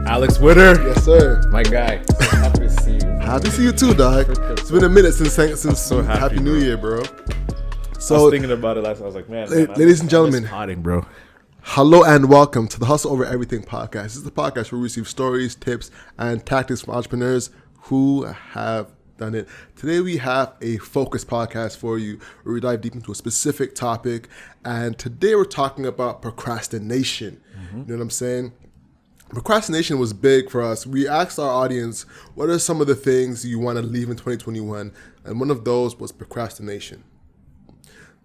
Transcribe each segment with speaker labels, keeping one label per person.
Speaker 1: Alex Witter.
Speaker 2: Yes, sir.
Speaker 1: My guy. So happy to see you.
Speaker 2: Happy to see you too, dog. It's been a minute since
Speaker 1: so
Speaker 2: Happy New Year, bro.
Speaker 1: So I was thinking about it last. I was like, man,
Speaker 2: ladies and gentlemen,
Speaker 1: potting, bro.
Speaker 2: Hello and welcome to the Hustle Over Everything podcast. This is the podcast where we receive stories, tips, and tactics from entrepreneurs who have done it. Today we have a focused podcast for you where we dive deep into a specific topic. And today we're talking about procrastination. You know what I'm saying? Procrastination was big for us. We asked our audience, what are some of the things you want to leave in 2021? And one of those was procrastination.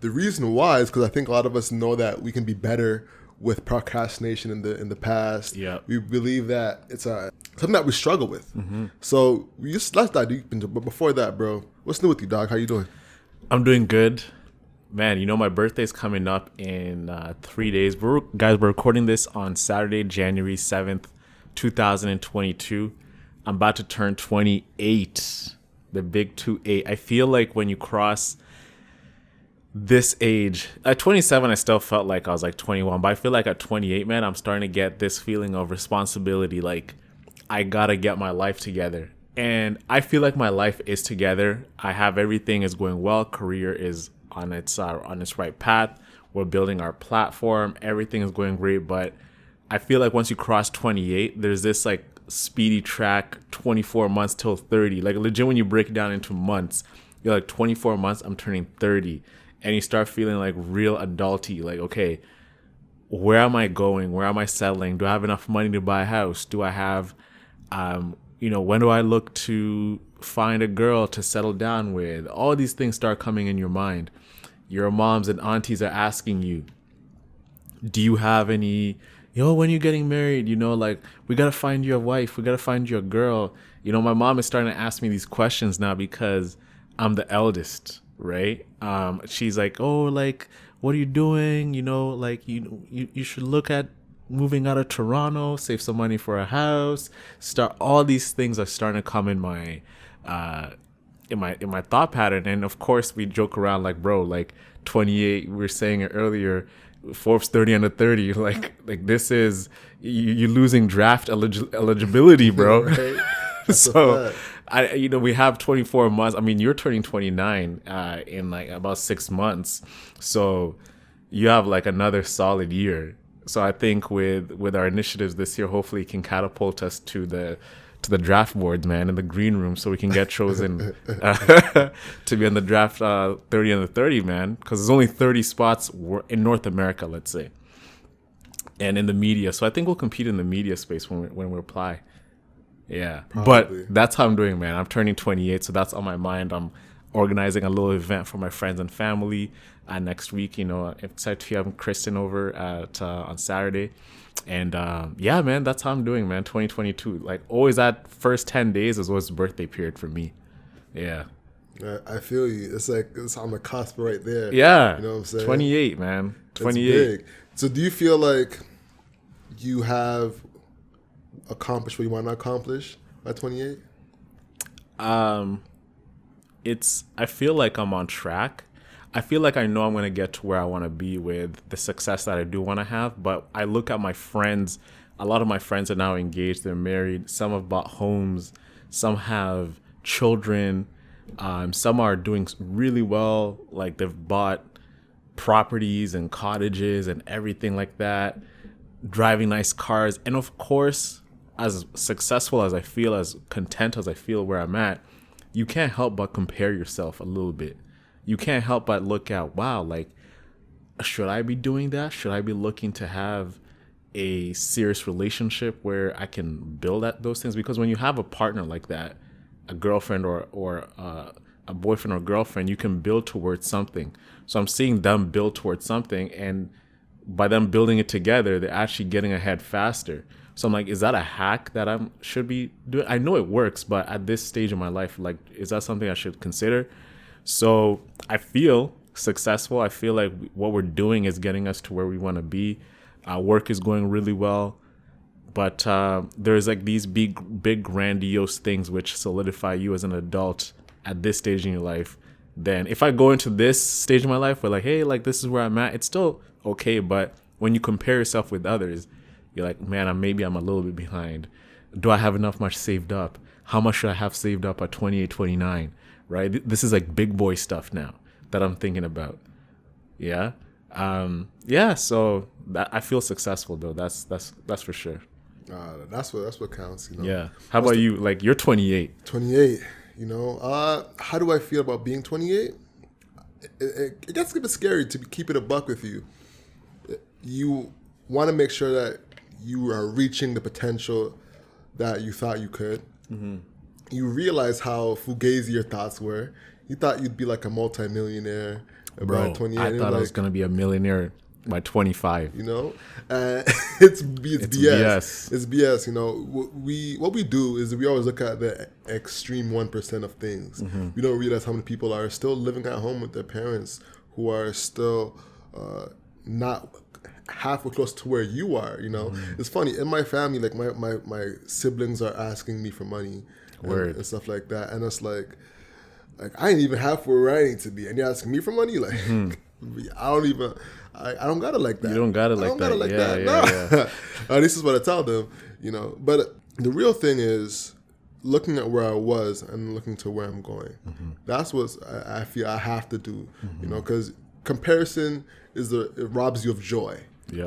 Speaker 2: The reason why is because I think a lot of us know that we can be better with procrastination in the past.
Speaker 1: Yeah.
Speaker 2: We believe that it's something that we struggle with. So let's dive deep into it. But before that, bro, what's new with you, dog? How you doing?
Speaker 1: I'm doing good. Man, you know, my birthday's coming up in 3 days. We're recording this on Saturday, January 7th, 2022. I'm about to turn 28, the big 28. I feel like when you cross this age, at 27, I still felt like I was like 21, but I feel like at 28, man, I'm starting to get this feeling of responsibility. Like, I gotta get my life together. And I feel like my life is together. I have everything is going well. Career is on its right path. We're building our platform. Everything is going great. But I feel like once you cross 28, there's this like speedy track, 24 months till 30. Like legit, when you break it down into months, you're like 24 months, I'm turning 30. And you start feeling like real adulty. Like, okay, where am I going? Where am I settling? Do I have enough money to buy a house? Do I have, when do I look to find a girl to settle down with? All these things start coming in your mind. Your moms and aunties are asking you, do you have any, when are you getting married? Like, we got to find you a wife. We got to find you a girl. My mom is starting to ask me these questions now because I'm the eldest, right? She's like, oh, like, what are you doing? Like, you should look at moving out of Toronto, save some money for a house. All these things are starting to come in my thought pattern. And of course we joke around like, bro, like 28, we were saying it earlier, Forbes 30 under 30, like this is you losing draft eligibility, bro.
Speaker 2: Right?
Speaker 1: So we have 24 months. I mean, you're turning 29 in like about 6 months, so you have like another solid year. So I think with our initiatives this year, hopefully it can catapult us to the draft boards, man, in the green room, so we can get chosen to be on the draft 30 under 30, man, because there's only 30 spots in North America, let's say, and in the media. So I think we'll compete in the media space when we apply. Yeah, probably. But that's how I'm doing, man. I'm turning 28, so that's on my mind. I'm organizing a little event for my friends and family next week. I'm excited to have Kristen over on Saturday. And yeah, man, that's how I'm doing, man. 2022, like always, that first 10 days is always birthday period for me. Yeah.
Speaker 2: I feel you. It's like it's on the cusp right there.
Speaker 1: Yeah.
Speaker 2: You know what I'm saying?
Speaker 1: 28, man. 28.
Speaker 2: It's big. So do you feel like you have accomplished what you want to accomplish by 28?
Speaker 1: I feel like I'm on track. I feel like I know I'm going to get to where I want to be with the success that I do want to have. But I look at my friends. A lot of my friends are now engaged. They're married. Some have bought homes. Some have children. Some are doing really well. Like they've bought properties and cottages and everything like that. Driving nice cars. And of course, as successful as I feel, as content as I feel where I'm at, you can't help but compare yourself a little bit. You can't help but look at, wow, like, should I be doing that? Should I be looking to have a serious relationship where I can build at those things? Because when you have a partner like that, a girlfriend or a boyfriend or girlfriend, you can build towards something. So I'm seeing them build towards something, and by them building it together, they're actually getting ahead faster. So I'm like, is that a hack that I should be doing? I know it works, but at this stage of my life, like, is that something I should consider? So I feel successful. I feel like what we're doing is getting us to where we want to be. Work is going really well, but there's like these big grandiose things which solidify you as an adult at this stage in your life. Then if I go into this stage of my life where like, hey, like this is where I'm at, it's still okay. But when you compare yourself with others, you're like, man, I'm a little bit behind. Do I have enough much saved up? How much should I have saved up at 28, 29? Right? This is like big boy stuff now that I'm thinking about. Yeah. Yeah. So I feel successful though. That's for sure.
Speaker 2: That's what counts, you know.
Speaker 1: Yeah. How about you? Like you're 28.
Speaker 2: 28, you know. How do I feel about being 28? It gets a bit scary to keep it a buck with you. You want to make sure that you are reaching the potential that you thought you could. Mm-hmm. You realize how fugazi your thoughts were. You thought you'd be like a multimillionaire
Speaker 1: Bro,
Speaker 2: by 28.
Speaker 1: I thought I was going to be a millionaire by 25.
Speaker 2: You know, it's BS. It's BS. You know, what we do is we always look at the extreme 1% of things. Mm-hmm. We don't realize how many people are still living at home with their parents, who are still not halfway close to where you are. You know, It's funny in my family. Like my siblings are asking me for money and stuff like that, and it's like I ain't even halfway where I need to be, and you're asking me for money. Like I don't got it like that.
Speaker 1: You don't got it like that.
Speaker 2: Yeah. This is what I tell them, you know. But the real thing is looking at where I was and looking to where I'm going. Mm-hmm. That's what I feel I have to do, you know, because comparison it robs you of joy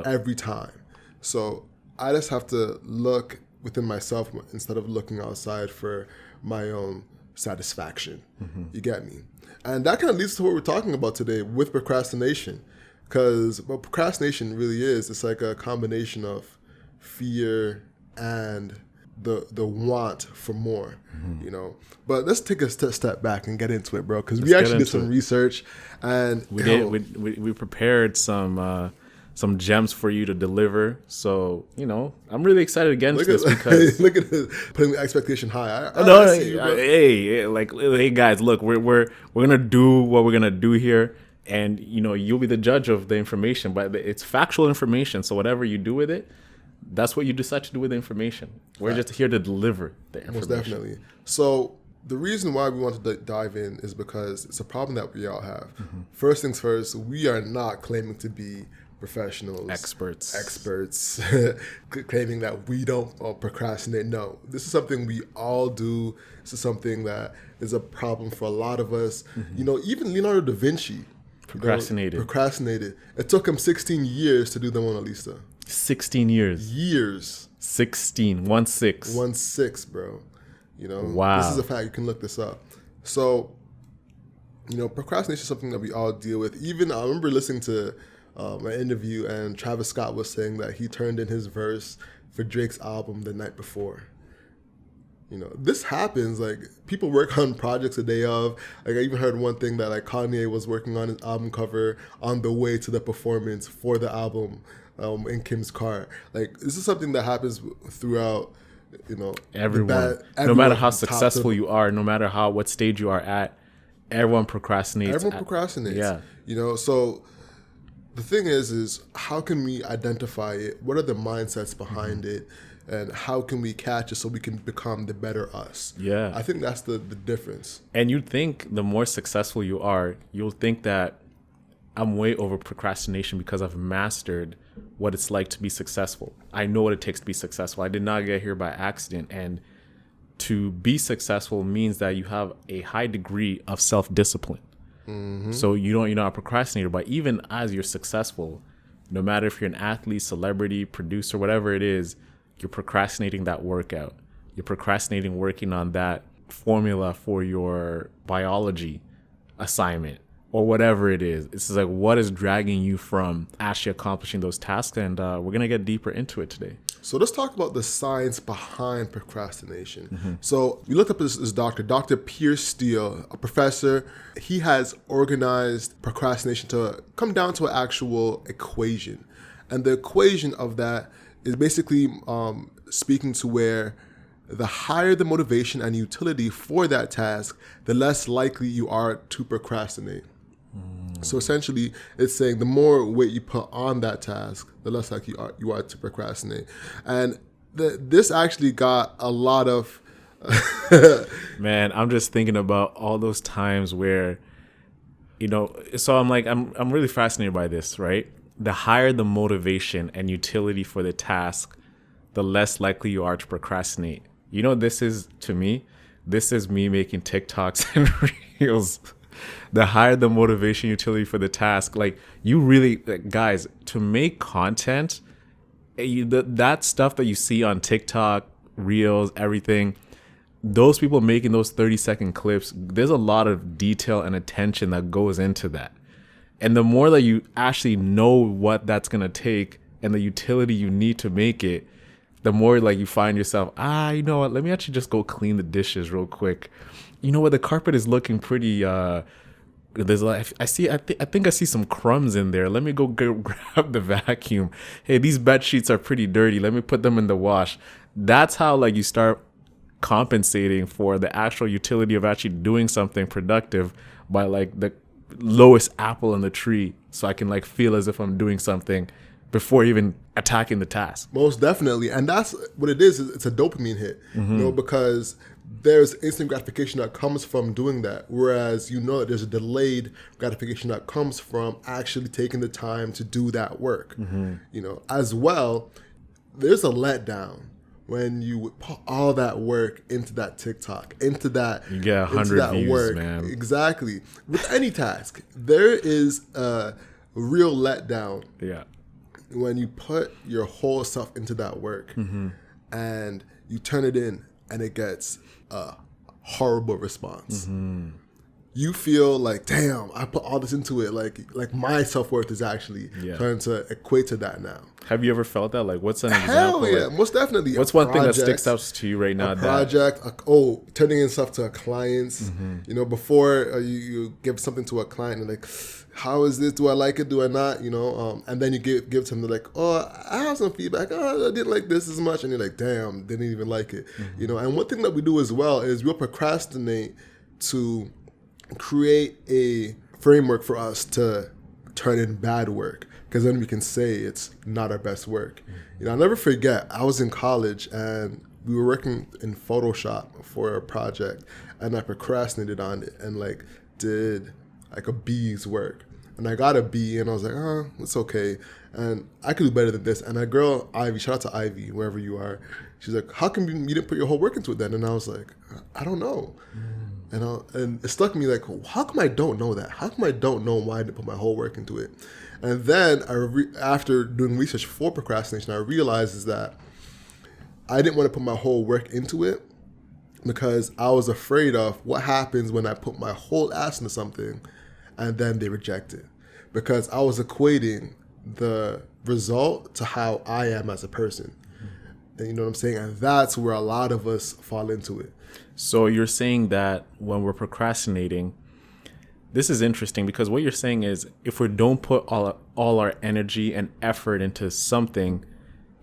Speaker 2: every time. So I just have to look within myself instead of looking outside for my own satisfaction. Mm-hmm. You get me? And that kind of leads to what we're talking about today with procrastination. Because what procrastination really is, it's like a combination of fear and the want for more, you know. But let's take a step back and get into it, bro. Because we actually did some research, and
Speaker 1: we prepared some gems for you to deliver. So you know, I'm really excited against this because
Speaker 2: look at this, putting the expectation high.
Speaker 1: Hey guys, look, we're gonna do what we're gonna do here. And, you know, you'll be the judge of the information, but it's factual information. So whatever you do with it, that's what you decide to do with the information. We're just here to deliver the information.
Speaker 2: Most definitely. So the reason why we want to dive in is because it's a problem that we all have. Mm-hmm. First things first, we are not claiming to be professionals. Experts claiming that we don't procrastinate. No, this is something we all do. This is something that is a problem for a lot of us. Mm-hmm. You know, even Leonardo da Vinci procrastinated. It took him 16 years to do the Mona Lisa.
Speaker 1: 16 years. 16. 1-6.
Speaker 2: 1-6, bro. You know,
Speaker 1: wow.
Speaker 2: This is a fact. You can look this up. So, you know, procrastination is something that we all deal with. Even I remember listening to an interview, and Travis Scott was saying that he turned in his verse for Drake's album the night before. You know, this happens. Like, people work on projects a day of. Like, I even heard one thing that like Kanye was working on his album cover on the way to the performance for the album in Kim's car. Like, this is something that happens throughout, you know,
Speaker 1: everyone. No matter how successful you are, no matter what stage you are at, everyone procrastinates.
Speaker 2: Yeah. You know, so the thing is how can we identify it? What are the mindsets behind it? And how can we catch it so we can become the better us?
Speaker 1: Yeah.
Speaker 2: I think that's the difference.
Speaker 1: And you'd think the more successful you are, you'll think that I'm way over procrastination because I've mastered what it's like to be successful. I know what it takes to be successful. I did not get here by accident. And to be successful means that you have a high degree of self-discipline. Mm-hmm. So you're not a procrastinator. But even as you're successful, no matter if you're an athlete, celebrity, producer, whatever it is, you're procrastinating that workout. You're procrastinating working on that formula for your biology assignment or whatever it is. It's like, what is dragging you from actually accomplishing those tasks? And we're going to get deeper into it today.
Speaker 2: So let's talk about the science behind procrastination. Mm-hmm. So we looked up this doctor, Dr. Pierce Steele, a professor. He has organized procrastination to come down to an actual equation. And the equation of that is basically speaking to where the higher the motivation and utility for that task, the less likely you are to procrastinate. So essentially, it's saying the more weight you put on that task, the less likely you are to procrastinate. And this actually got a lot of...
Speaker 1: Man, I'm just thinking about all those times where, you know, so I'm really fascinated by this, right? The higher the motivation and utility for the task, the less likely you are to procrastinate. You know, this is me making TikToks and reels. The higher the motivation utility for the task, like you really, like, guys, to make content, that stuff that you see on TikTok, reels, everything, those people making those 30-second clips, there's a lot of detail and attention that goes into that. And the more that you actually know what that's going to take and the utility you need to make it, the more like you find yourself, you know what, let me actually just go clean the dishes real quick. You know what, the carpet is looking pretty, there's like, I think I see some crumbs in there. Let me go grab the vacuum. Hey, these bed sheets are pretty dirty. Let me put them in the wash. That's how like you start compensating for the actual utility of actually doing something productive by like the lowest apple in the tree, so I can like feel as if I'm doing something before even attacking the task.
Speaker 2: Most definitely. And that's what it is. It's a dopamine hit, you know, because there's instant gratification that comes from doing that. Whereas, you know, that there's a delayed gratification that comes from actually taking the time to do that work. You know, as well, there's a letdown when you put all that work into that TikTok, into that,
Speaker 1: you get 100 views, work. Man.
Speaker 2: Exactly. With any task, there is a real letdown.
Speaker 1: Yeah.
Speaker 2: When you put your whole self into that work and you turn it in and it gets a horrible response. You feel like, damn, I put all this into it. Like my self-worth is actually trying to equate to that now.
Speaker 1: Have you ever felt that? Like, what's an
Speaker 2: Hell
Speaker 1: example?
Speaker 2: yeah,
Speaker 1: like,
Speaker 2: most definitely.
Speaker 1: What's one thing that sticks out to you right now?
Speaker 2: A project, turning in stuff to clients. You know, before you give something to a client and like, how is this? Do I like it? Do I not? You know, and then you give something like, oh, I have some feedback. Oh, I didn't like this as much. And you're like, damn, didn't even like it. You know, and one thing that we do as well is we'll procrastinate to create a framework for us to turn in bad work, because then we can say it's not our best work. You know, I'll never forget, I was in college and we were working in Photoshop for a project, and I procrastinated on it and like did like a B's work, and I got a B, and I was like, oh, it's okay, and I could do better than this. And that girl Ivy, shout out to Ivy wherever you are, she's like, how come you didn't put your whole work into it then? And I was like, I don't know. And it stuck me like, how come I don't know that? How come I don't know why I didn't put my whole work into it? And then after doing research for procrastination, I realized is that I didn't want to put my whole work into it because I was afraid of what happens when I put my whole ass into something and then they reject it. Because I was equating the result to how I am as a person. And you know what I'm saying? And that's where a lot of us fall into it.
Speaker 1: So you're saying that when we're procrastinating, this is interesting because what you're saying is if we don't put all our energy and effort into something,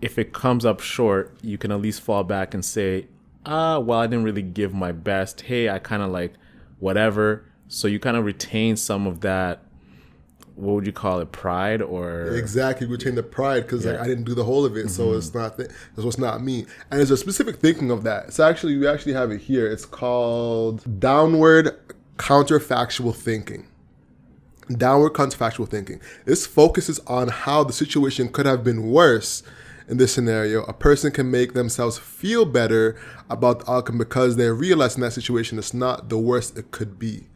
Speaker 1: if it comes up short, you can at least fall back and say, well, I didn't really give my best. Hey, I kind of like whatever. So you kind of retain some of that, what would you call it, pride? Or
Speaker 2: exactly, retain the pride because like I didn't do the whole of it, so it's not me. And there's a specific thinking of that. So actually, we actually have it here. It's called downward counterfactual thinking. Downward counterfactual thinking. This focuses on how the situation could have been worse. In this scenario, a person can make themselves feel better about the outcome because they realize in that situation it's not the worst it could be.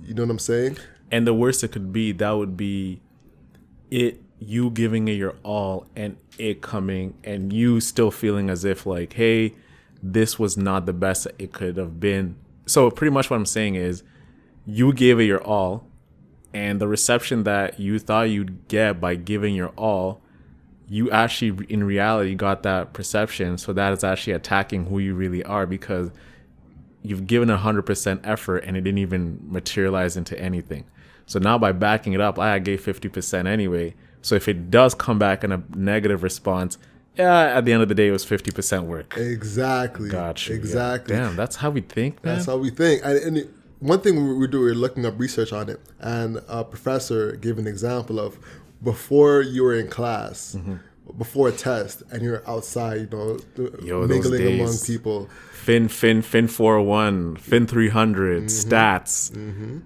Speaker 2: You know what I'm saying?
Speaker 1: And the worst it could be, that would be you giving it your all and it coming and you still feeling as if like, hey, this was not the best it could have been. So pretty much what I'm saying is you gave it your all, and the reception that you thought you'd get by giving your all, you actually in reality got that perception. So that is actually attacking who you really are because you've given 100% effort and it didn't even materialize into anything. So now by backing it up, I gave 50% anyway. So if it does come back in a negative response, at the end of the day, it was 50% work.
Speaker 2: Exactly.
Speaker 1: Gotcha.
Speaker 2: Exactly.
Speaker 1: Yeah. Damn, that's how we think, man.
Speaker 2: That's how we think. And one thing we do, we're looking up research on it, and a professor gave an example of before you were in class, before a test, and you're outside, mingling among people.
Speaker 1: Fin 401, Fin 300, stats.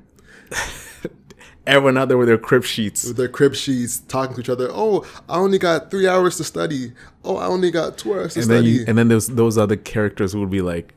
Speaker 1: Everyone out there with their crib sheets.
Speaker 2: With their crib sheets, talking to each other. Oh, I only got 3 hours to study. Oh, I only got 2 hours to study.
Speaker 1: And then there's those other characters who would be like,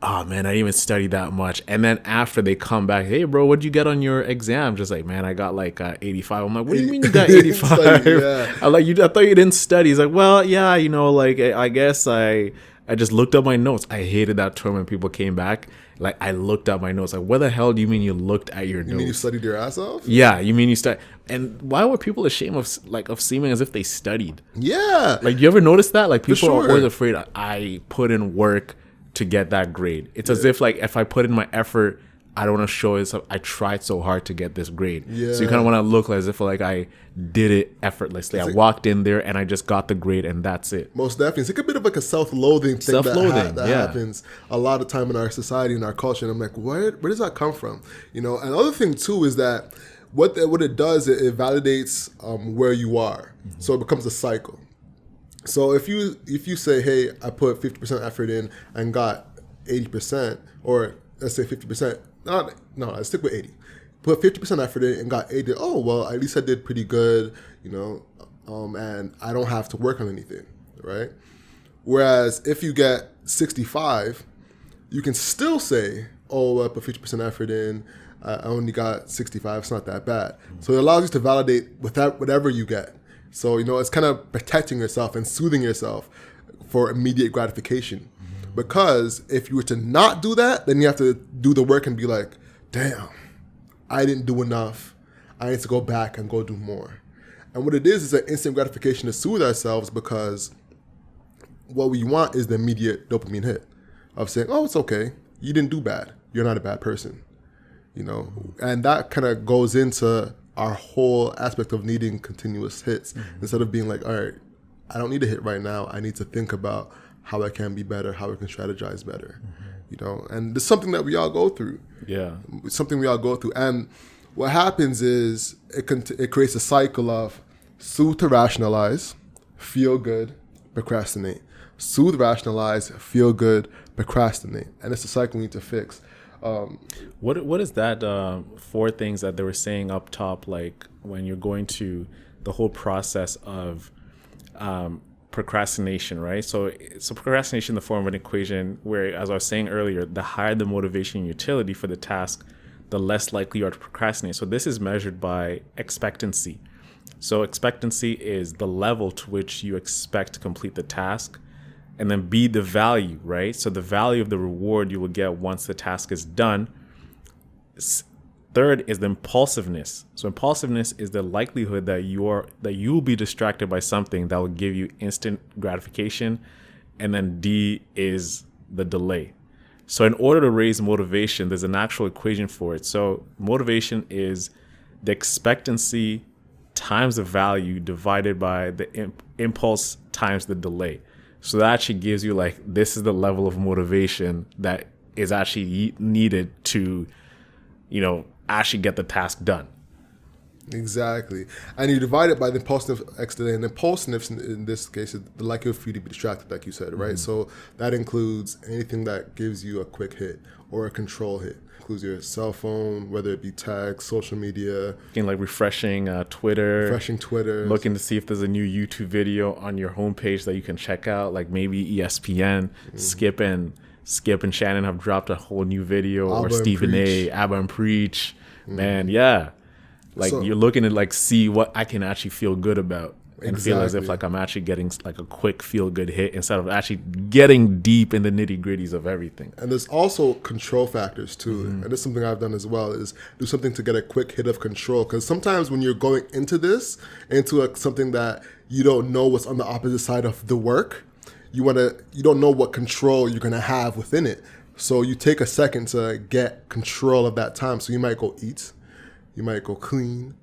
Speaker 1: oh man, I didn't even study that much. And then after they come back, hey bro, what'd you get on your exam? Just like, man, I got like 85. I'm like, what do you mean you got 85?
Speaker 2: Yeah.
Speaker 1: I thought you didn't study. He's like, well, yeah, like I guess I just looked up my notes. I hated that term when people came back. Like, I looked at my notes. Like, what the hell do you mean you looked at your notes?
Speaker 2: You mean you studied your ass off?
Speaker 1: Yeah, you mean you studied. And why were people ashamed of seeming as if they studied?
Speaker 2: Yeah.
Speaker 1: Like, you ever notice that? Like, people are
Speaker 2: sure.
Speaker 1: always afraid I put in work to get that grade. It's as if, like, if I put in my effort, I don't want to show it. I tried so hard to get this grade.
Speaker 2: Yeah.
Speaker 1: So you kind of want to look as if like I did it effortlessly. I walked in there and I just got the grade and that's it.
Speaker 2: Most definitely. It's like a bit of like a self-loathing thing that happens a lot of time in our society and our culture. And I'm like, where does that come from? You know, another thing too is that what it does, it validates where you are. Mm-hmm. So it becomes a cycle. So if you say, hey, I put 50% effort in and got 80%, or let's say 50%, no, I stick with 80. Put 50% effort in and got 80. Oh, well, at least I did pretty good, you know, and I don't have to work on anything, right? Whereas if you get 65, you can still say, oh, I put 50% effort in, I only got 65, it's not that bad. So it allows you to validate whatever you get. So, you know, it's kind of protecting yourself and soothing yourself for immediate gratification. Because if you were to not do that, then you have to do the work and be like, damn, I didn't do enough. I need to go back and go do more. And what it is an instant gratification to soothe ourselves, because what we want is the immediate dopamine hit of saying, oh, it's okay. You didn't do bad. You're not a bad person. You know, and that kind of goes into our whole aspect of needing continuous hits. Mm-hmm. Instead of being like, all right, I don't need a hit right now. I need to think about how I can be better, how I can strategize better, you know, and it's something that we all go through.
Speaker 1: Yeah.
Speaker 2: It's something we all go through. And what happens is it creates a cycle of soothe to rationalize, feel good, procrastinate. Soothe, rationalize, feel good, procrastinate. And it's a cycle we need to fix.
Speaker 1: What is that 4 things that they were saying up top, like when you're going to the whole process of procrastination, right? So procrastination in the form of an equation where, as I was saying earlier, the higher the motivation and utility for the task, the less likely you are to procrastinate. So this is measured by expectancy. So expectancy is the level to which you expect to complete the task, and then B, the value, right? So the value of the reward you will get once the task is done. Third is the impulsiveness. So impulsiveness is the likelihood that you'll be distracted by something that will give you instant gratification. And then D is the delay. So in order to raise motivation, there's an actual equation for it. So motivation is the expectancy times the value divided by the impulse times the delay. So that actually gives you like, this is the level of motivation that is actually needed to, you know, actually get the task done.
Speaker 2: Exactly. And you divide it by the impulsive X delay. And the impulsiveness in this case is the likelihood for you to be distracted, like you said, right? Mm-hmm. So that includes anything that gives you a quick hit or a control hit. It includes your cell phone, whether it be text, social media. Like
Speaker 1: refreshing Twitter.
Speaker 2: Looking
Speaker 1: to see if there's a new YouTube video on your homepage that you can check out, like maybe ESPN, mm-hmm. Skip and Shannon have dropped a whole new video, or Stephen A, Abba and Preach. Mm-hmm. Man, yeah. Like, so, you're looking to like see what I can actually feel good about and feel as if like I'm actually getting like a quick feel good hit instead of actually getting deep in the nitty gritties of everything.
Speaker 2: And there's also control factors too. Mm-hmm. And this is something I've done as well, is do something to get a quick hit of control. Because sometimes when you're going into something that you don't know what's on the opposite side of the work, you don't know what control you're gonna have within it. So you take a second to get control of that time. So you might go eat, you might go clean,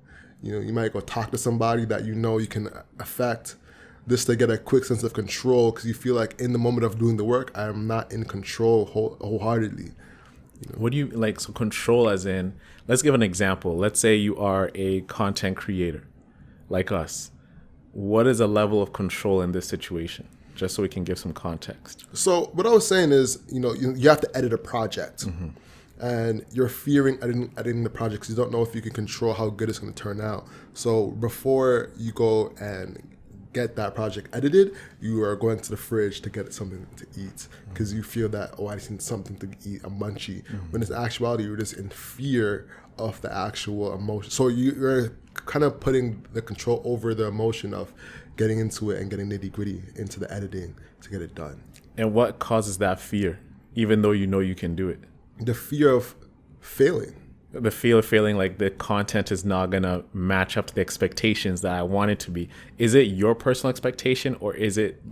Speaker 2: you might go talk to somebody that you can affect, just to get a quick sense of control, because you feel like in the moment of doing the work, I am not in control wholeheartedly.
Speaker 1: What do you like? So control as in, let's give an example. Let's say you are a content creator like us. What is a level of control in this situation? Just so we can give some context.
Speaker 2: So what I was saying is, you have to edit a project. Mm-hmm. and you're fearing editing the project because you don't know if you can control how good it's going to turn out. So before you go and get that project edited, you are going to the fridge to get something to eat because you feel that, oh, I just need something to eat, a munchie. When in actuality, you're just in fear of the actual emotion. So you're kind of putting the control over the emotion of getting into it and getting nitty gritty into the editing to get it done.
Speaker 1: And what causes that fear, even though you know you can do it?
Speaker 2: The fear of failing.
Speaker 1: The fear of failing, like the content is not going to match up to the expectations that I want it to be. Is it your personal expectation, or is it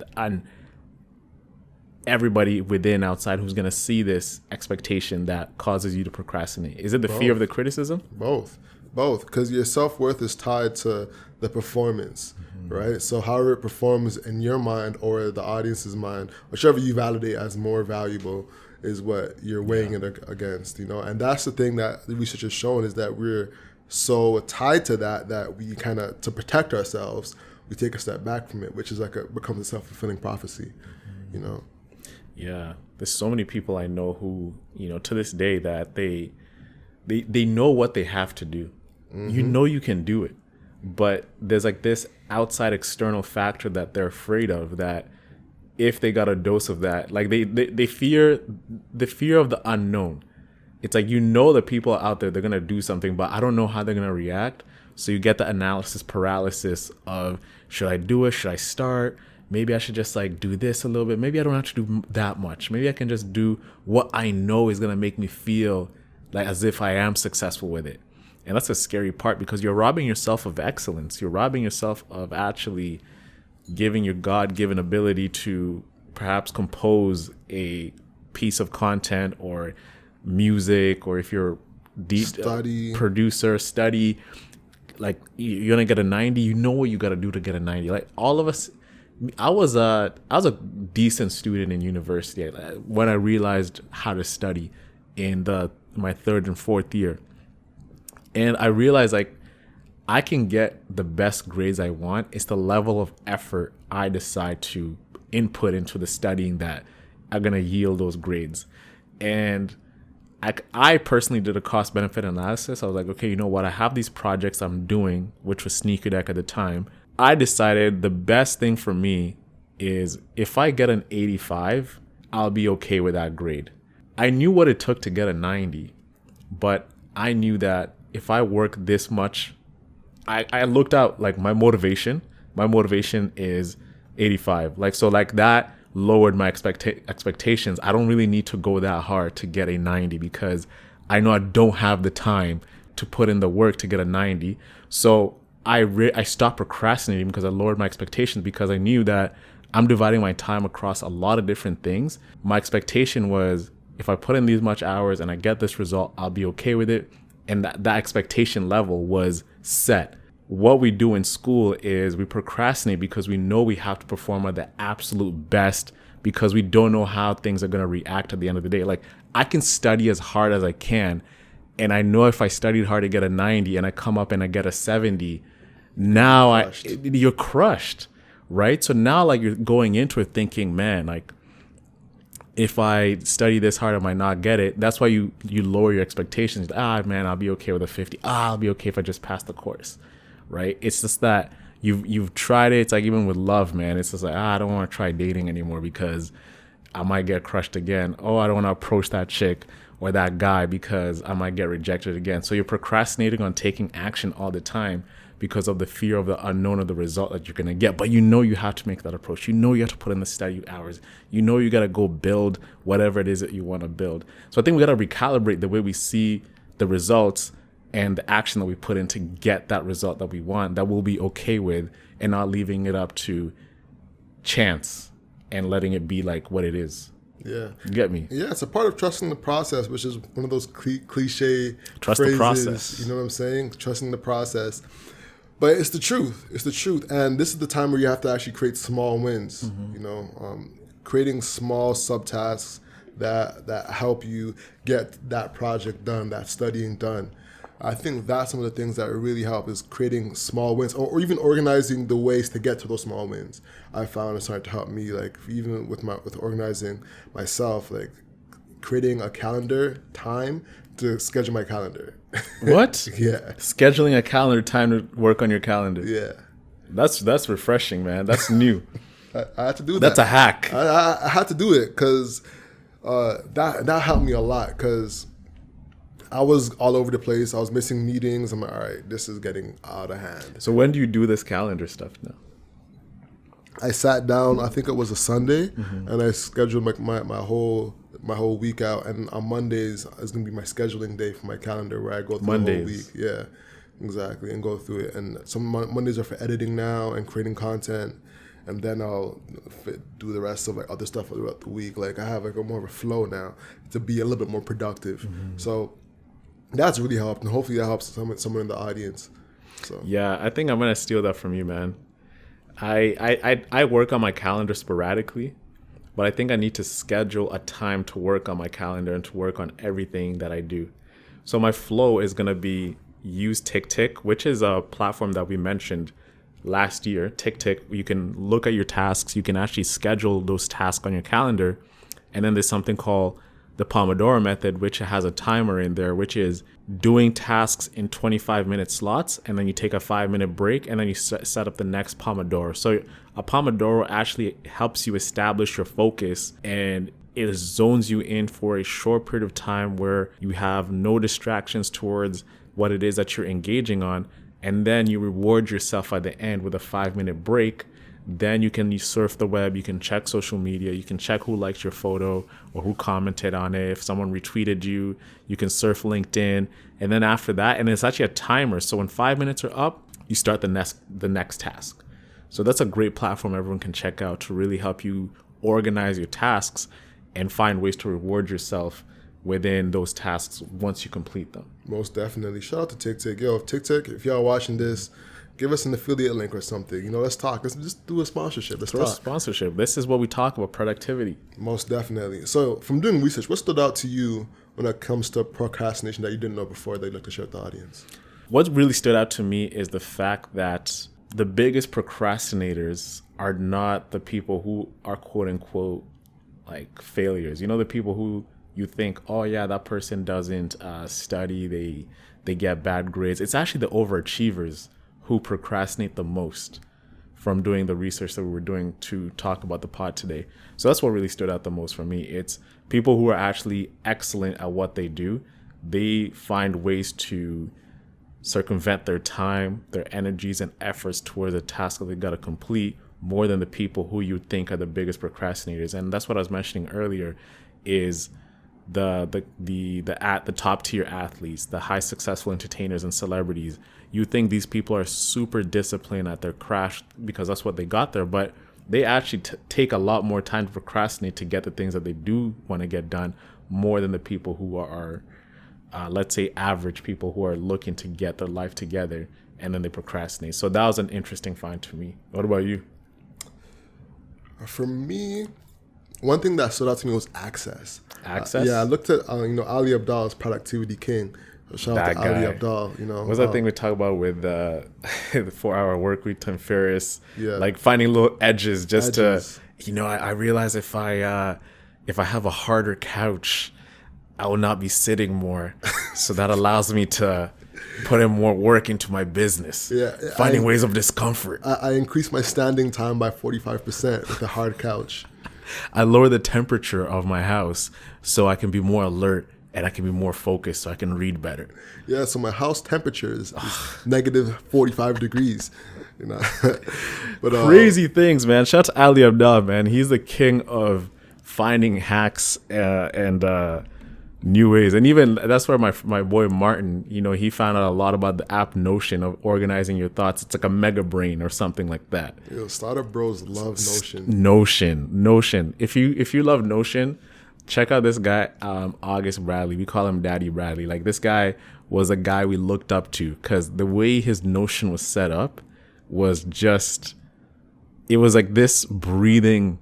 Speaker 1: everybody within, outside, who's going to see this expectation that causes you to procrastinate? Is it the fear of the criticism?
Speaker 2: Both, because your self-worth is tied to the performance, right? So however it performs in your mind or the audience's mind, whichever you validate as more valuable, is what you're weighing it against, and that's the thing that the research has shown, is that we're so tied to that we kind of, to protect ourselves, we take a step back from it, which is becomes a self-fulfilling prophecy,
Speaker 1: Yeah, there's so many people I know who, to this day, that they know what they have to do. You can do it, but there's like this outside external factor that they're afraid of, that if they got a dose of that, like they fear the fear of the unknown. It's like, the people out there, they're going to do something, but I don't know how they're going to react. So you get the analysis paralysis of, should I do it? Should I start? Maybe I should just like do this a little bit. Maybe I don't have to do that much. Maybe I can just do what I know is going to make me feel like as if I am successful with it. And that's a scary part, because you're robbing yourself of excellence. You're robbing yourself of actually giving your God-given ability to perhaps compose a piece of content or music, or if you're producer, study, like you're gonna get a 90. You know what you got to do to get a 90. Like all of us, I was a decent student in university when I realized how to study in my third and fourth year, and I realized like I can get the best grades I want. It's the level of effort I decide to input into the studying that are going to yield those grades. And I personally did a cost benefit analysis. I was like, okay, you know what? I have these projects I'm doing, which was Sneaker Deck at the time. I decided the best thing for me is if I get an 85, I'll be okay with that grade. I knew what it took to get a 90, but I knew that if I work this much, I looked out like my motivation is 85. Like, so like that lowered my expectations. I don't really need to go that hard to get a 90, because I know I don't have the time to put in the work to get a 90. So I stopped procrastinating because I lowered my expectations, because I knew that I'm dividing my time across a lot of different things. My expectation was, if I put in these much hours and I get this result, I'll be okay with it. And that expectation level was set. What we do in school is we procrastinate because we know we have to perform at the absolute best, because we don't know how things are going to react at the end of the day. Like, I can study as hard as I can, and I know if I studied hard to get a 90 and I come up and I get a 70, now you're crushed, right? So now like you're going into it thinking, man, like if I study this hard, I might not get it. That's why you lower your expectations. Man, I'll be okay with a 50. I'll be okay if I just pass the course, right? It's just that you've tried it. It's like even with love, man. It's just like, I don't want to try dating anymore because I might get crushed again. Oh, I don't want to approach that chick or that guy because I might get rejected again. So you're procrastinating on taking action all the time because of the fear of the unknown of the result that you're going to get. But you know you have to make that approach. You know you have to put in the study hours. You know you got to go build whatever it is that you want to build. So I think we got to recalibrate the way we see the results and the action that we put in to get that result that we want, that we'll be okay with, and not leaving it up to chance and letting it be like what it is.
Speaker 2: Yeah.
Speaker 1: You get me?
Speaker 2: Yeah, it's a part of trusting the process, which is one of those cliche
Speaker 1: Trust
Speaker 2: phrases.
Speaker 1: the process.
Speaker 2: You know what I'm saying? Trusting the process. But it's the truth. It's the truth. And this is the time where you have to actually create small wins, creating small subtasks that help you get that project done, that studying done. I think that's some of the things that really help, is creating small wins, or even organizing the ways to get to those small wins. I found it's starting to help me, like even with organizing myself, like creating a calendar time to schedule my calendar.
Speaker 1: What?
Speaker 2: Yeah.
Speaker 1: Scheduling a calendar time to work on your calendar.
Speaker 2: Yeah.
Speaker 1: That's refreshing, man. That's new.
Speaker 2: I had to do that.
Speaker 1: That's a hack.
Speaker 2: I had to do it because that helped me a lot because I was all over the place. I was missing meetings. I'm like, all right, this is getting out of hand.
Speaker 1: So when do you do this calendar stuff now?
Speaker 2: I sat down, I think it was a Sunday, and I scheduled my whole week out. And on Mondays is going to be my scheduling day for my calendar where I go through the whole week. Yeah, exactly, and go through it. And some Mondays are for editing now and creating content. And then I'll do the rest of like other stuff throughout the week. Like I have like a more of a flow now to be a little bit more productive. So that's really helped, and hopefully that helps someone in the audience. So
Speaker 1: yeah, I think I'm gonna steal that from you, man. I work on my calendar sporadically, but I think I need to schedule a time to work on my calendar and to work on everything that I do. So my flow is gonna be use TickTick, which is a platform that we mentioned last year. TickTick, you can look at your tasks, you can actually schedule those tasks on your calendar, and then there's something called the Pomodoro Method, which has a timer in there, which is doing tasks in 25-minute slots, and then you take a 5-minute break, and then you set up the next Pomodoro. So a Pomodoro actually helps you establish your focus, and it zones you in for a short period of time where you have no distractions towards what it is that you're engaging on, and then you reward yourself at the end with a 5-minute break. Then you can surf the web, you can check social media, you can check who liked your photo or who commented on it. If someone retweeted you, you can surf LinkedIn. And then after that, and it's actually a timer. So when 5 minutes are up, you start the next task. So that's a great platform everyone can check out to really help you organize your tasks and find ways to reward yourself within those tasks once you complete them.
Speaker 2: most definitely. Shout out to TickTick. Yo, TickTick, if y'all watching this, give us an affiliate link or something. Let's talk. Let's just do a sponsorship. Let's talk.
Speaker 1: Sponsorship. This is what we talk about, productivity.
Speaker 2: Most definitely. So from doing research, what stood out to you when it comes to procrastination that you didn't know before that you'd like to share with the audience?
Speaker 1: What really stood out to me is the fact that the biggest procrastinators are not the people who are quote unquote like failures. The people who you think, oh yeah, that person doesn't study, they get bad grades. It's actually the overachievers who procrastinate the most from doing the research that we were doing to talk about the pod today. So that's what really stood out the most for me. It's people who are actually excellent at what they do. They find ways to circumvent their time, their energies and efforts towards a task that they got to complete more than the people who you think are the biggest procrastinators. And that's what I was mentioning earlier is the top tier athletes, the high successful entertainers and celebrities. You think these people are super disciplined at their craft because that's what they got there, but they actually take a lot more time to procrastinate to get the things that they do want to get done more than the people who are let's say average people who are looking to get their life together and then they procrastinate. So that was an interesting find to me. What about you?
Speaker 2: For me, one thing that stood out to me was access.
Speaker 1: Access?
Speaker 2: Yeah, I looked at Ali Abdal's Productivity King. Shout out to Ali Abdal.
Speaker 1: What's that thing we talk about with the 4-hour work week, Tim Ferriss?
Speaker 2: Yeah,
Speaker 1: like finding little edges to. I realize if I have a harder couch, I will not be sitting more. So that allows me to put in more work into my business.
Speaker 2: Yeah,
Speaker 1: finding ways of discomfort.
Speaker 2: I increased my standing time by 45% with a hard couch.
Speaker 1: I lower the temperature of my house so I can be more alert and I can be more focused so I can read better.
Speaker 2: Yeah, so my house temperature is negative 45 degrees. But
Speaker 1: crazy things, man. Shout out to Ali Abdal, man. He's the king of finding hacks and new ways. And even that's where my boy Martin, he found out a lot about the app Notion of organizing your thoughts. It's like a mega brain or something like that.
Speaker 2: Startup bros love Notion.
Speaker 1: Notion. If you love Notion, check out this guy, August Bradley. We call him Daddy Bradley. Like, this guy was a guy we looked up to because the way his Notion was set up was just, it was like this breathing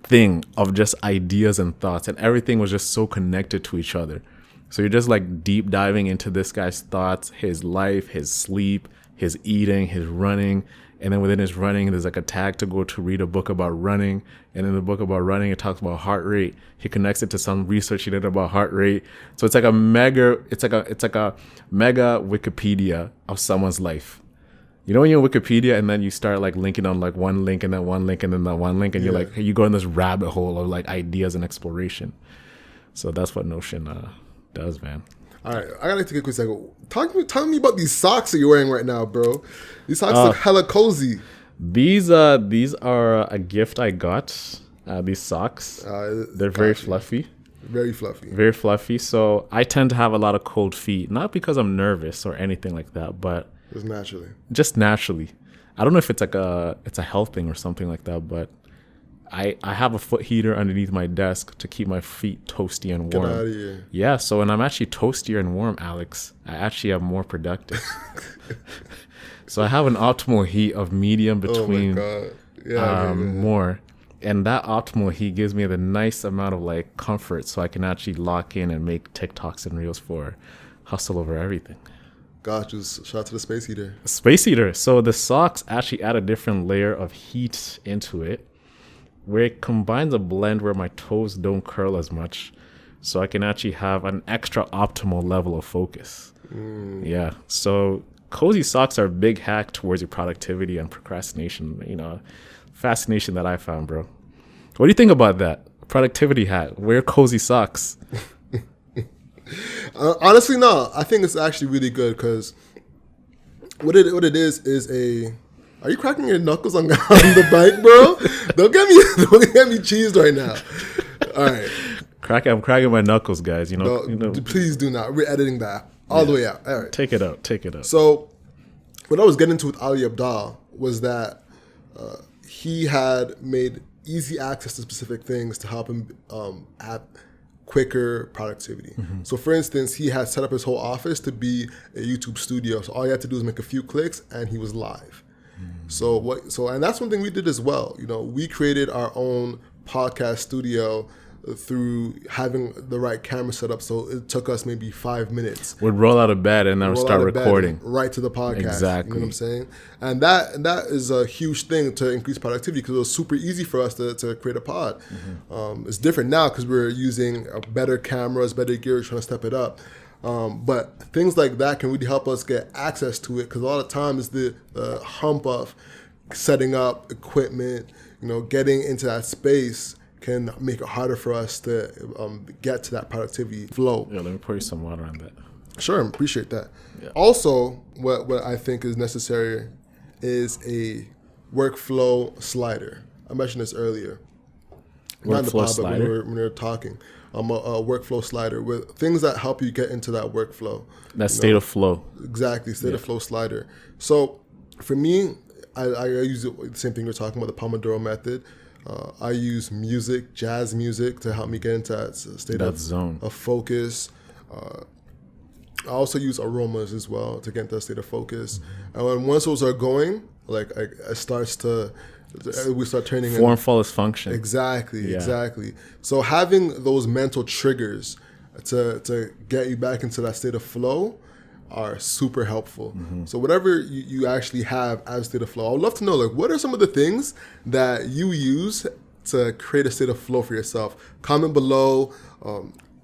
Speaker 1: thing of just ideas and thoughts, and everything was just so connected to each other. So you're just like deep diving into this guy's thoughts, his life, his sleep, his eating, his running, And then within his running, there's like a tag to go to read a book about running. And in the book about running, it talks about heart rate. He connects it to some research he did about heart rate. So it's like a mega Wikipedia of someone's life. You know when you're on Wikipedia and then you start like linking on like one link and then one link and then that one link and you're like, hey, you go in this rabbit hole of like ideas and exploration. So that's what Notion does, man.
Speaker 2: All right, I gotta take a quick second. Tell me about these socks that you're wearing right now, bro. These socks look hella cozy.
Speaker 1: These are a gift I got. These socks, they're very fluffy.
Speaker 2: Very fluffy.
Speaker 1: Very fluffy. So I tend to have a lot of cold feet, not because I'm nervous or anything like that, but just naturally. I don't know if it's like it's a health thing or something like that, but I have a foot heater underneath my desk to keep my feet toasty and warm.
Speaker 2: Get out of here.
Speaker 1: Yeah, so when I'm actually toastier and warm, Alex, I actually am more productive. So I have an optimal heat of medium between more. And that optimal heat gives me the nice amount of like comfort so I can actually lock in and make TikToks and reels for Hustle Over Everything.
Speaker 2: Gosh, just shout out to the space heater.
Speaker 1: Space heater. So the socks actually add a different layer of heat into it, where it combines a blend where my toes don't curl as much, so I can actually have an extra optimal level of focus. Yeah. So cozy socks are a big hack towards your productivity and procrastination. You know, fascination that I found, bro. What do you think about that? Productivity hack. Wear cozy socks.
Speaker 2: Honestly, no. I think it's actually really good because what it is a. Are you cracking your knuckles on the bike, bro? Don't get me cheesed right now. All right.
Speaker 1: I'm cracking my knuckles, guys.
Speaker 2: No, please do not. We're editing that all the way out. All right.
Speaker 1: Take it out.
Speaker 2: So what I was getting to with Ali Abdaal was that he had made easy access to specific things to help him have quicker productivity. Mm-hmm. So for instance, he had set up his whole office to be a YouTube studio. So all you had to do is make a few clicks and he was live. And that's one thing we did as well. You know, we created our own podcast studio through having the right camera set up. So it took us maybe 5 minutes.
Speaker 1: We'd roll out of bed and then we'd start recording.
Speaker 2: Right to the podcast.
Speaker 1: Exactly.
Speaker 2: You know what I'm saying? And that is a huge thing to increase productivity because it was super easy for us to create a pod. Mm-hmm. It's different now because we're using better cameras, better gear, trying to step it up. But things like that can really help us get access to it because a lot of times the hump of setting up equipment, you know, getting into that space can make it harder for us to get to that productivity flow.
Speaker 1: Yeah, let me pour you some water on that.
Speaker 2: Sure, appreciate that. Yeah. Also, what I think is necessary is a workflow slider. I mentioned this earlier.
Speaker 1: Workflow slider?
Speaker 2: When we were talking. A workflow slider with things that help you get into that workflow.
Speaker 1: That state of flow.
Speaker 2: Exactly, state of flow slider. So for me, I use the same thing you're talking about, the Pomodoro Method. I use music, jazz music, to help me get into that state of focus. I also use aromas as well to get into that state of focus. Mm-hmm. And once those are going, like it starts to... we start turning
Speaker 1: form follows function.
Speaker 2: Exactly. So having those mental triggers to get you back into that state of flow are super helpful. Mm-hmm. So whatever you actually have as a state of flow, I would love to know, like, what are some of the things that you use to create a state of flow for yourself? Comment below.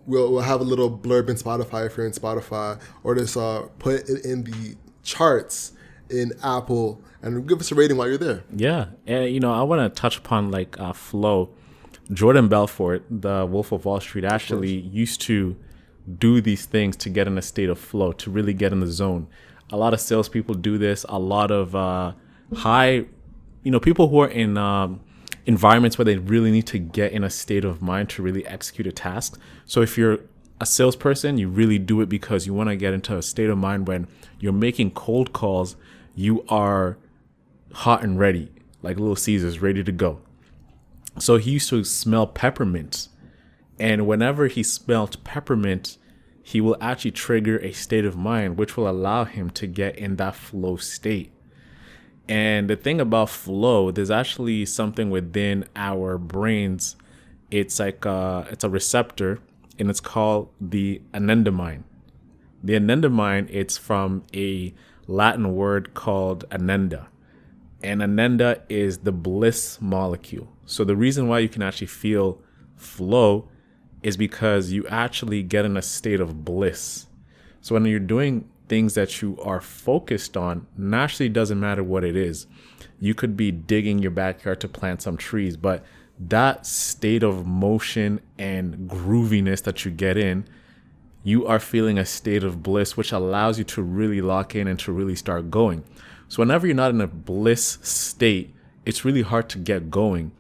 Speaker 2: We'll have a little blurb in Spotify if you're in Spotify, or just put it in the charts in Apple and give us a rating while you're there.
Speaker 1: Yeah. And, I want to touch upon like flow. Jordan Belfort, the Wolf of Wall Street, actually used to do these things to get in a state of flow, to really get in the zone. A lot of salespeople do this. A lot of people who are in environments where they really need to get in a state of mind to really execute a task. So if you're a salesperson, you really do it because you want to get into a state of mind when you're making cold calls, you are hot and ready, like Little Caesars, ready to go. So he used to smell peppermint. And whenever he smelled peppermint, he will actually trigger a state of mind, which will allow him to get in that flow state. And the thing about flow, there's actually something within our brains. It's like it's a receptor, and it's called the anandamine. The anandamine, it's from a Latin word called ananda. And ananda is the bliss molecule. So the reason why you can actually feel flow is because you actually get in a state of bliss. So when you're doing things that you are focused on, naturally, it doesn't matter what it is. You could be digging your backyard to plant some trees, but that state of motion and grooviness that you get in, you are feeling a state of bliss, which allows you to really lock in and to really start going. So whenever you're not in a bliss state, it's really hard to get going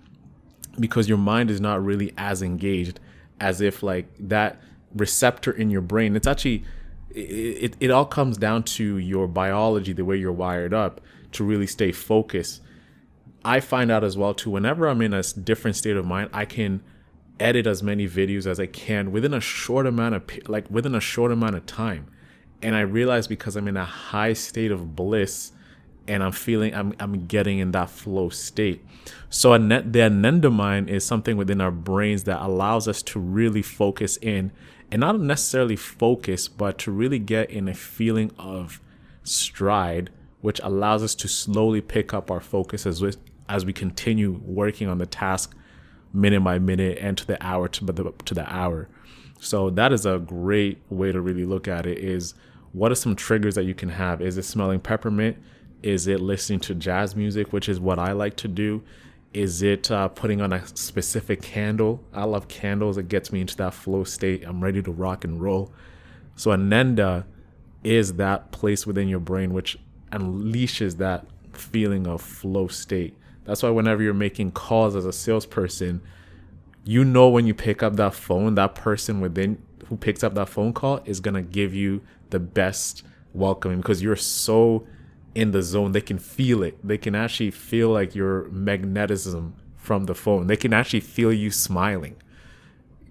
Speaker 1: because your mind is not really as engaged as if like that receptor in your brain. It's actually, it all comes down to your biology, the way you're wired up to really stay focused. I find out as well too, whenever I'm in a different state of mind, I can edit as many videos as I can within a short amount of time. And I realize because I'm in a high state of bliss and I'm getting in that flow state. So the ananda mind is something within our brains that allows us to really focus in, and not necessarily focus, but to really get in a feeling of stride, which allows us to slowly pick up our focus as we continue working on the task minute by minute and to the hour to the hour. So that is a great way to really look at it. Is what are some triggers that you can have? Is it smelling peppermint? Is it listening to jazz music, which is what I like to do? Is it putting on a specific candle? I love candles. It gets me into that flow state. I'm ready to rock and roll. So ananda is that place within your brain which unleashes that feeling of flow state. That's why whenever you're making calls as a salesperson, you know when you pick up that phone, that person within who picks up that phone call is going to give you the best welcoming because you're so in the zone. They can feel it. They can actually feel like your magnetism from the phone. They can actually feel you smiling.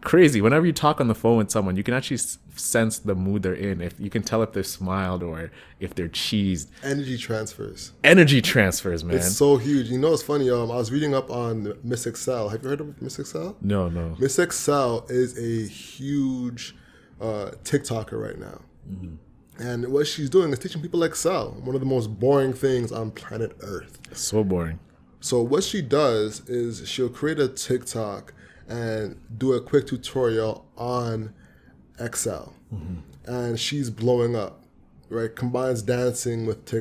Speaker 1: Crazy. Whenever you talk on the phone with someone, you can actually sense the mood they're in. If you can tell if they're smiled or if they're cheesed.
Speaker 2: Energy transfers,
Speaker 1: man.
Speaker 2: It's so huge. You know, it's funny. I was reading up on Miss Excel. Have you heard of Miss Excel?
Speaker 1: No.
Speaker 2: Miss Excel is a huge TikToker right now. Mm-hmm. And what she's doing is teaching people Excel, one of the most boring things on planet Earth.
Speaker 1: So boring.
Speaker 2: So what she does is she'll create a TikTok and do a quick tutorial on Excel. Mm-hmm. And she's blowing up, right? Combines dancing with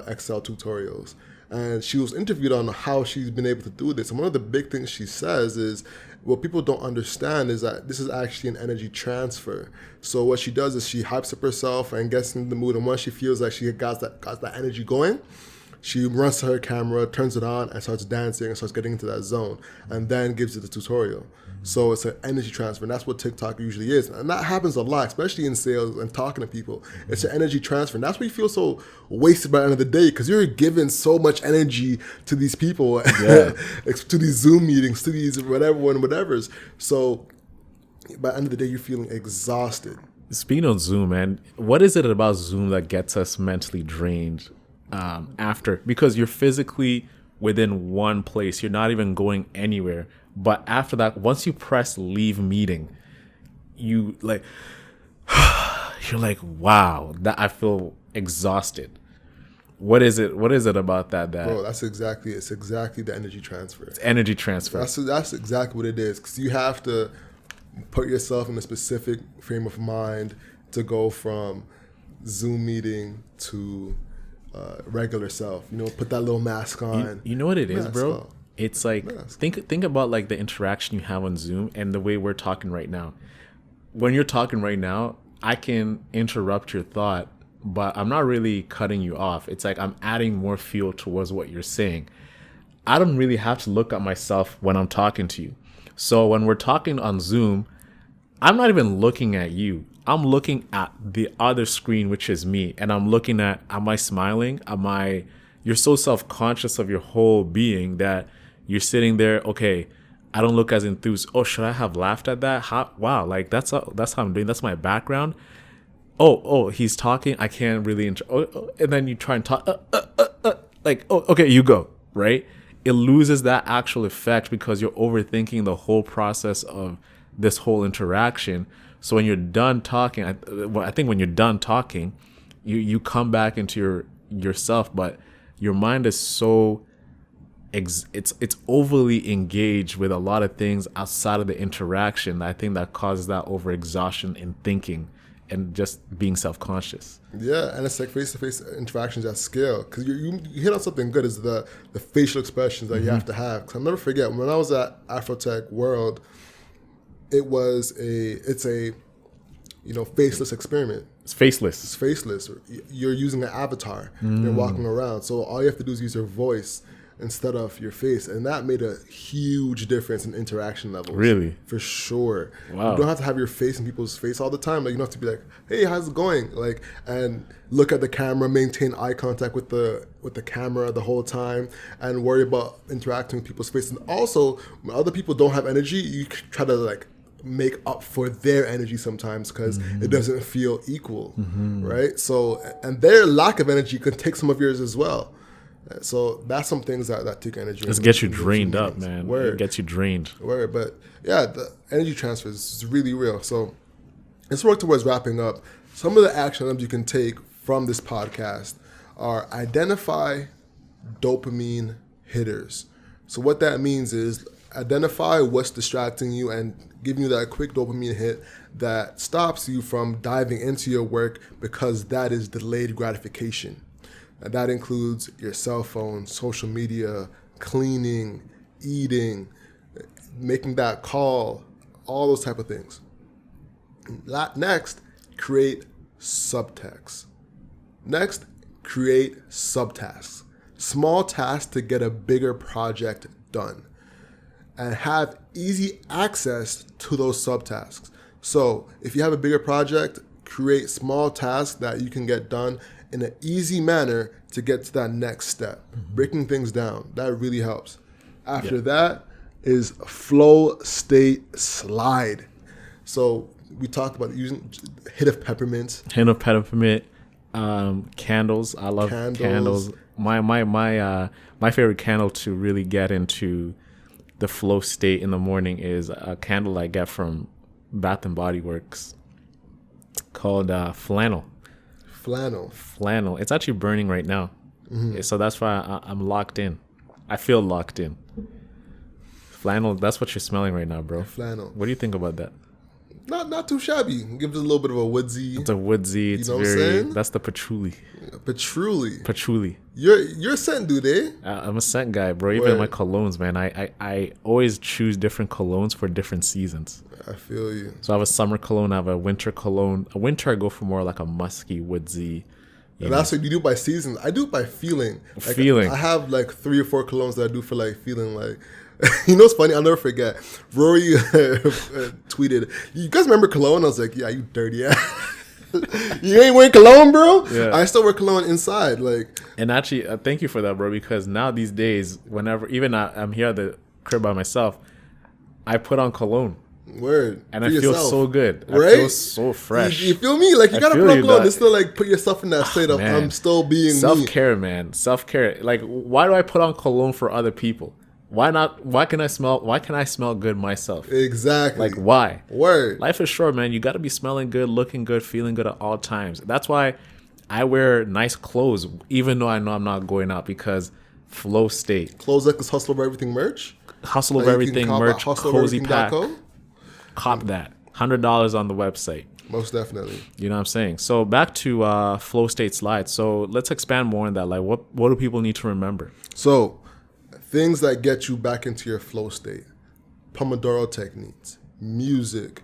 Speaker 2: Excel tutorials. And she was interviewed on how she's been able to do this. And one of the big things she says is, what people don't understand is that this is actually an energy transfer. So what she does is she hypes up herself and gets in the mood. And once she feels like she got that energy going, she runs to her camera, turns it on, and starts dancing and starts getting into that zone, and then gives it the tutorial. So it's an energy transfer, and that's what TikTok usually is. And that happens a lot, especially in sales and talking to people. It's an energy transfer, and that's why you feel so wasted by the end of the day, because you're giving so much energy to these people, to these Zoom meetings, to these whatever's. So by the end of the day, you're feeling exhausted.
Speaker 1: Speaking of Zoom, man, what is it about Zoom that gets us mentally drained? After, because you're physically within one place, you're not even going anywhere. But after that, once you press leave meeting, you're like, wow, that I feel exhausted. What is it about that?
Speaker 2: Bro, it's exactly the energy transfer.
Speaker 1: It's energy transfer.
Speaker 2: That's exactly what it is. Because you have to put yourself in a specific frame of mind to go from Zoom meeting to regular self, put that little mask on.
Speaker 1: You know what it is, bro? It's like think about like the interaction you have on Zoom and the way we're talking right now. When you're talking right now, I can interrupt your thought, but I'm not really cutting you off. It's like I'm adding more fuel towards what you're saying. I don't really have to look at myself when I'm talking to you. So when we're talking on Zoom, I'm not even looking at you. I'm looking at the other screen, which is me. And I'm looking at, am I smiling? You're so self-conscious of your whole being that you're sitting there, okay, I don't look as enthused. Oh, should I have laughed at that? Wow, like that's how I'm doing. That's my background. Oh, he's talking. I can't really, and then you try and talk, like, oh, okay, you go, right? It loses that actual effect because you're overthinking the whole process of this whole interaction. So when you're done talking, I think when you're done talking, you come back into yourself, but your mind is so it's overly engaged with a lot of things outside of the interaction. I think that causes that overexhaustion in thinking and just being self-conscious.
Speaker 2: Yeah, and it's like face-to-face interactions at scale. Because you hit on something good, is the facial expressions that you have to have. Because I'll never forget, when I was at Afrotech World, it's a faceless experiment.
Speaker 1: It's faceless.
Speaker 2: It's faceless. You're using an avatar. You're walking around. So all you have to do is use your voice instead of your face. And that made a huge difference in interaction levels.
Speaker 1: Really?
Speaker 2: For sure.
Speaker 1: Wow.
Speaker 2: You don't have to have your face in people's face all the time. Like, you don't have to be like, hey, how's it going? Like, and look at the camera, maintain eye contact with the camera the whole time, and worry about interacting with people's face. And also, when other people don't have energy, you try to like make up for their energy sometimes, because it doesn't feel equal, right? So, and their lack of energy can take some of yours as well. So that's some things that take energy.
Speaker 1: It gets you drained up, man.
Speaker 2: Word.
Speaker 1: It gets you drained.
Speaker 2: Word. But yeah, the energy transfer is really real. So let's work towards wrapping up. Some of the action items you can take from this podcast are identify dopamine hitters. So what that means is identify what's distracting you and giving you that quick dopamine hit that stops you from diving into your work, because that is delayed gratification. And that includes your cell phone, social media, cleaning, eating, making that call, all those type of things. Next, create subtext. Next, create subtasks. Small tasks to get a bigger project done. And have easy access to those subtasks. So if you have a bigger project, create small tasks that you can get done in an easy manner to get to that next step. Breaking things down, that really helps. After that is flow state slide. So we talked about using hit of peppermint.
Speaker 1: Candles. I love candles. My favorite candle to really get into the flow state in the morning is a candle I get from Bath and Body Works called Flannel. Flannel. It's actually burning right now. So that's why I'm locked in. I feel locked in. Flannel, that's what you're smelling right now, bro.
Speaker 2: Flannel.
Speaker 1: What do you think about that?
Speaker 2: Not too shabby. Gives it a little bit of a woodsy.
Speaker 1: It's a woodsy. It's that's the patchouli. Patchouli.
Speaker 2: You're a scent dude, eh?
Speaker 1: I'm a scent guy, bro. Even my colognes, man. I always choose different colognes for different seasons.
Speaker 2: I feel you.
Speaker 1: So I have a summer cologne, I have a winter cologne. A winter I go for more like a musky, woodsy.
Speaker 2: And that's what you do by seasons. I do it by feeling. Like,
Speaker 1: feeling.
Speaker 2: I have like 3 or 4 colognes that I do for like feeling like. You know what's funny? I'll never forget. Rory tweeted, "You guys remember cologne?" I was like, "Yeah, you dirty ass. You ain't wearing cologne, bro."
Speaker 1: Yeah.
Speaker 2: I still wear cologne inside, like.
Speaker 1: And actually, thank you for that, bro. Because now these days, whenever even I'm here at the crib by myself, I put on cologne.
Speaker 2: Word.
Speaker 1: And I feel so good.
Speaker 2: Right?
Speaker 1: I feel so fresh.
Speaker 2: You feel me? Like, you gotta put on cologne. It's still like put yourself in that state of
Speaker 1: man.
Speaker 2: I'm still being
Speaker 1: self-care, man. Self-care. Like, why do I put on cologne for other people? Why not? Why can I smell good myself?
Speaker 2: Exactly.
Speaker 1: Like, why?
Speaker 2: Word.
Speaker 1: Life is short, man. You got to be smelling good, looking good, feeling good at all times. That's why I wear nice clothes, even though I know I'm not going out, because flow state.
Speaker 2: Clothes like this Hustle Over Everything merch.
Speaker 1: Hustle Over Everything merch, cozy pack. Cop that. $100 on the website.
Speaker 2: Most definitely.
Speaker 1: You know what I'm saying? So back to flow state slide. So let's expand more on that. Like, what do people need to remember?
Speaker 2: So things that get you back into your flow state. Pomodoro techniques, music,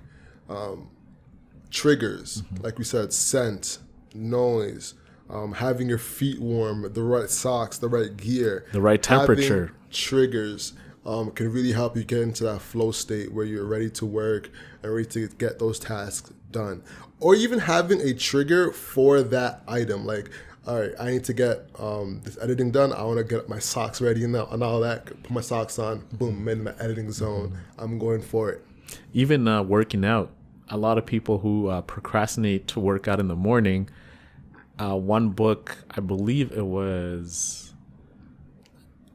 Speaker 2: triggers, like we said, scent, noise, having your feet warm, the right socks, the right gear.
Speaker 1: The right temperature.
Speaker 2: Having triggers can really help you get into that flow state where you're ready to work and ready to get those tasks done. Or even having a trigger for that item. Like, all right, I need to get this editing done. I want to get my socks ready and all that. Put my socks on. Boom, I'm in my editing zone. I'm going for it.
Speaker 1: Even working out. A lot of people who procrastinate to work out in the morning. One book, I believe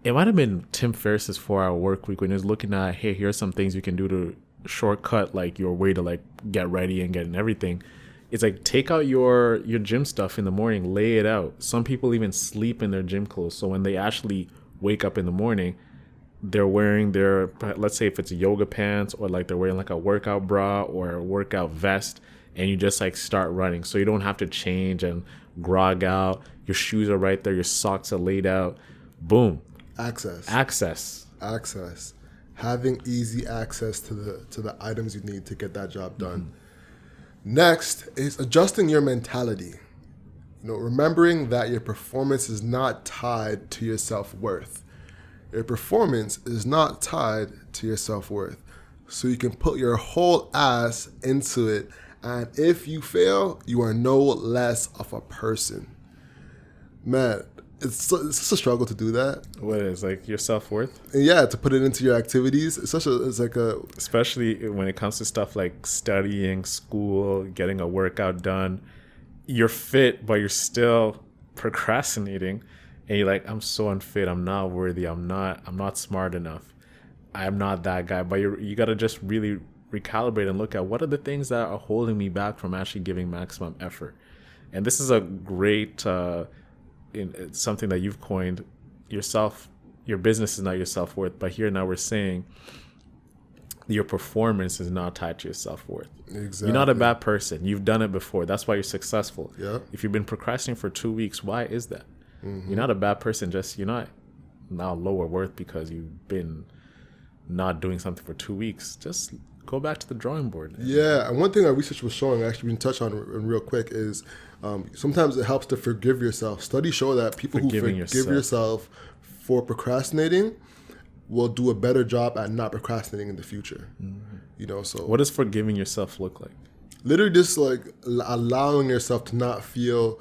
Speaker 1: it might have been Tim Ferriss's 4-Hour Work Week, when he was looking at, hey, here's some things you can do to shortcut like your way to like get ready and getting everything. It's like, take out your gym stuff in the morning, lay it out. Some people even sleep in their gym clothes, so when they actually wake up in the morning, they're wearing their, let's say if it's yoga pants, or like they're wearing like a workout bra or a workout vest, and you just like start running, so you don't have to change and grog out. Your shoes are right there, your socks are laid out. Boom. Access.
Speaker 2: Having easy access to the items you need to get that job done. Next is adjusting your mentality. Remembering that your performance is not tied to your self-worth. Your performance is not tied to your self-worth. So you can put your whole ass into it, and if you fail, you are no less of a person. Man, it's a struggle to do that.
Speaker 1: What is like your self-worth?
Speaker 2: And yeah, to put it into your activities.
Speaker 1: Especially when it comes to stuff like studying, school, getting a workout done. You're fit, but you're still procrastinating, and you're like, I'm so unfit, I'm not worthy, I'm not smart enough, I'm not that guy. But you gotta just really recalibrate and look at what are the things that are holding me back from actually giving maximum effort. And this is a great it's something that you've coined yourself. Your business is not your self-worth, but here now we're saying your performance is not tied to your self-worth.
Speaker 2: Exactly.
Speaker 1: You're not a bad person. You've done it before. That's why you're successful.
Speaker 2: Yeah.
Speaker 1: If you've been procrastinating for 2 weeks, why is that? You're not a bad person. Just you're not now lower worth because you've been not doing something for 2 weeks. Just go back to the drawing board.
Speaker 2: Yeah, and one thing our research was showing, actually we can touch on real quick, is sometimes it helps to forgive yourself. Studies show that people who forgive yourself for procrastinating will do a better job at not procrastinating in the future. So
Speaker 1: what does forgiving yourself look like?
Speaker 2: Literally just like allowing yourself to not feel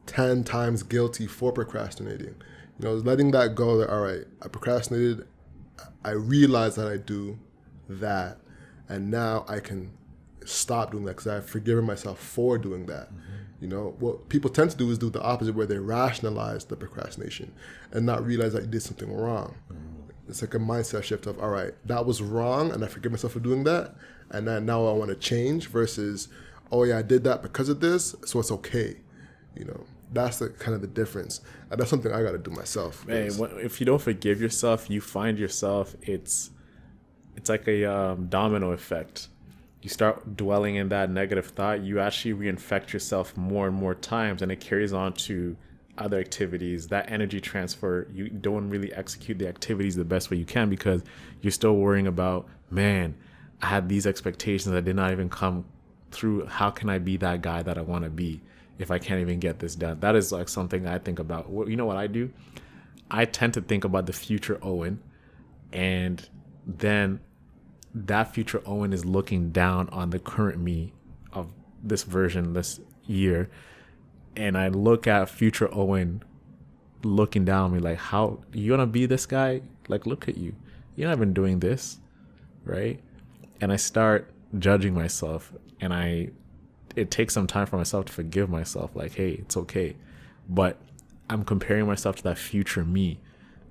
Speaker 2: 10 times guilty for procrastinating. Letting that go, that all right, I procrastinated, I realize that I do that, and now I can stop doing that because I've forgiven myself for doing that. What people tend to do is do the opposite, where they rationalize the procrastination and not realize that you did something wrong. It's like a mindset shift of, all right, that was wrong, and I forgive myself for doing that, and then now I want to change, versus, oh yeah, I did that because of this, so it's okay. That's the kind of the difference, and that's something I got to do myself.
Speaker 1: Man, if you don't forgive yourself, you find yourself, it's like a domino effect. You start dwelling in that negative thought, you actually reinfect yourself more and more times, and it carries on to other activities. That energy transfer, you don't really execute the activities the best way you can because you're still worrying about, man, I had these expectations that did not even come through. How can I be that guy that I want to be if I can't even get this done? That is like something I think about. You know what I do? I tend to think about the future Owen, and then that future Owen is looking down on the current me of this version, this year. And I look at future Owen looking down on me like, how you want to be this guy? Like, look at you. You're not even doing this, right? And I start judging myself, and it takes some time for myself to forgive myself. Like, hey, it's okay. But I'm comparing myself to that future me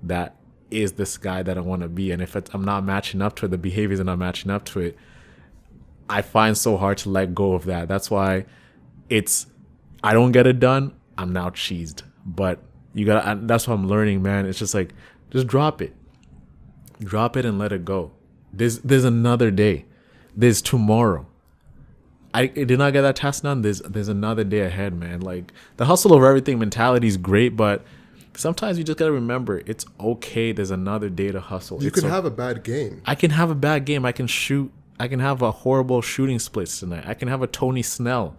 Speaker 1: that is this guy that I want to be. And if I'm not matching up to it, the behaviors are not matching up to it, I find so hard to let go of that. That's why I don't get it done, I'm now cheesed. But that's what I'm learning, man. It's just like, just drop it and let it go. There's another day. There's tomorrow. I did not get that task done. There's another day ahead, man. Like, the hustle over everything mentality is great, but sometimes you just gotta remember it's okay. There's another day to hustle.
Speaker 2: You can have a bad game.
Speaker 1: I can have a bad game. I can shoot. I can have a horrible shooting splits tonight. I can have a Tony Snell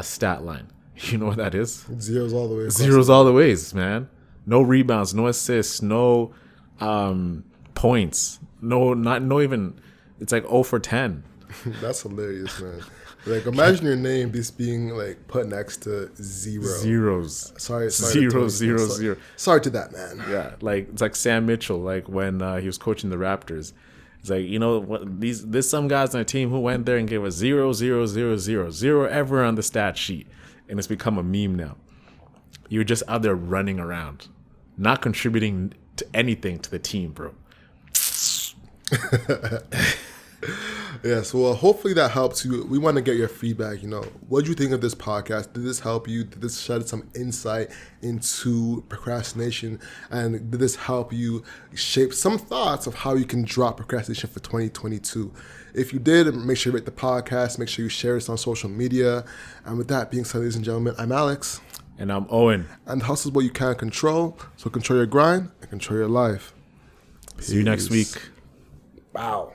Speaker 1: stat line. You know what that is?
Speaker 2: Zeros all the way.
Speaker 1: Zeros all the ways, man. No rebounds, no assists, no points. No even. It's like 0 for 10.
Speaker 2: That's hilarious, man. Like, imagine your name just being like put next to zero.
Speaker 1: Zeros.
Speaker 2: Sorry.
Speaker 1: Zero.
Speaker 2: Sorry to that man.
Speaker 1: Yeah, like it's like Sam Mitchell, like when he was coaching the Raptors. It's like, there's some guys on the team who went there and gave us 0, 0, 0, 0, 0 ever on the stat sheet, and it's become a meme now. You're just out there running around, not contributing to anything to the team, bro.
Speaker 2: Yes, well, hopefully that helps you. We want to get your feedback. What do you think of this podcast? Did this help you? Did this shed some insight into procrastination? And did this help you shape some thoughts of how you can drop procrastination for 2022? If you did, make sure you rate the podcast. Make sure you share this on social media. And with that being said, ladies and gentlemen, I'm Alex.
Speaker 1: And I'm Owen.
Speaker 2: And hustle is what you can't control. So control your grind and control your life.
Speaker 1: See you next week.
Speaker 2: Wow.